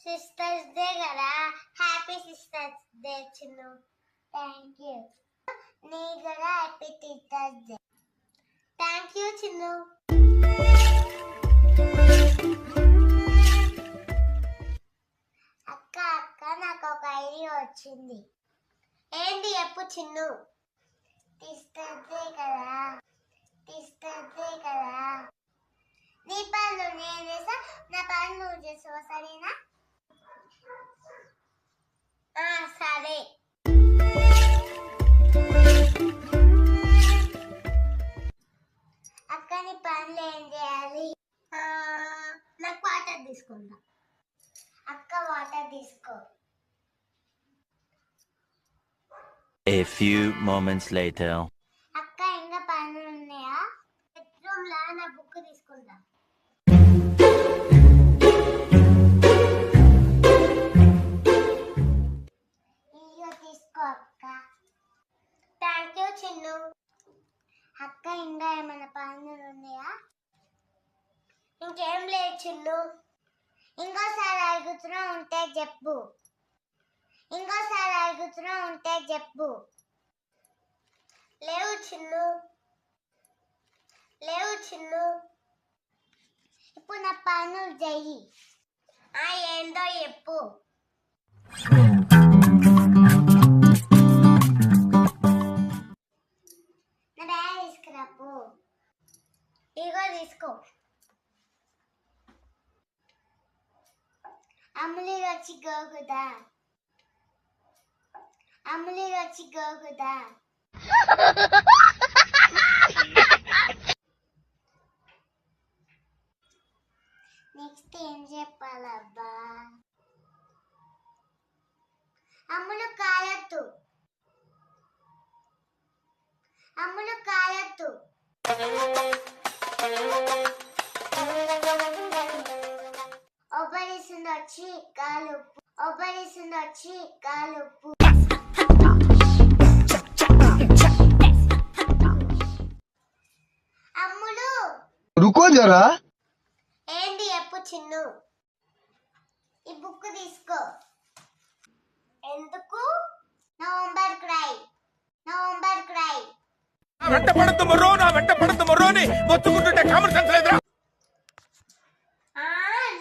Sisters day కదా, happy sisters day Chinnu. Thank you. నీ కూడా happy teachers day. Thank you Chinnu. అక్క అక్క నాకు ఒక ఐడియా వచ్చింది. ఏంటి చెప్పు చిన్ను. తీస్తే కదా, నీ పనులు నేను చేసా, నా పనులు నువ్వు చేసావు, సరేనా? సరే. అక్క నీ పనులు ఏం చేయాలి? నాకు వాటర్ తీసుకుంటా. అక్క వాటర్ తీసుకో. A few moments later. అక్క ఇంకా పనులు ఉన్నాయా? బెడ్రూమ్ లా నా బుక్ తీసుకుంటా. ఇయ్యో తీసుకో అక్క. Thank you Chinnu. అక్క ఇంకా ఏమైనా పనులు ఉన్నాయా? ఇంకేం లేదు చిన్ను. ఇంకోసారి అడుగుతున్నా ఉంటే చెప్పు. లేవు చిన్ను. ఇప్పుడు నా పనులు చెయ్యి. ఏందో చెప్పు. నా బ్యాగ్ తీసుకురాపు. ఇగో తీసుకో. అమ్ములి వచ్చి గోగుదా. నెక్స్ట్ ఏం చెప్పాలబ్బా? అమ్ములు కాలొద్దు. ఒబ్బరిస్తుంది వచ్చి కాలుపు. అమ్ములు रुको जरा. ఏంటి చెప్పు చిన్ను. ఈ బుక్ తీసుకో. ఎందుకు? November cry. వెంట పడుతు మొర్రోని మొత్తుకుంటుంటే కామన్ సెన్స్ లేదురా.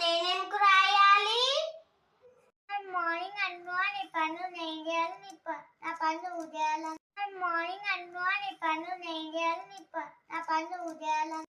నేనేందుకు రాయాలి? మార్నింగ్ అన్ను నీ పనులు నేను చేయాలి, నా పనులు ఉదయాలని. మార్నింగ్ అన్ను నీ పనులు నేను చేయాలి, నా పనులు ఉదయాలని.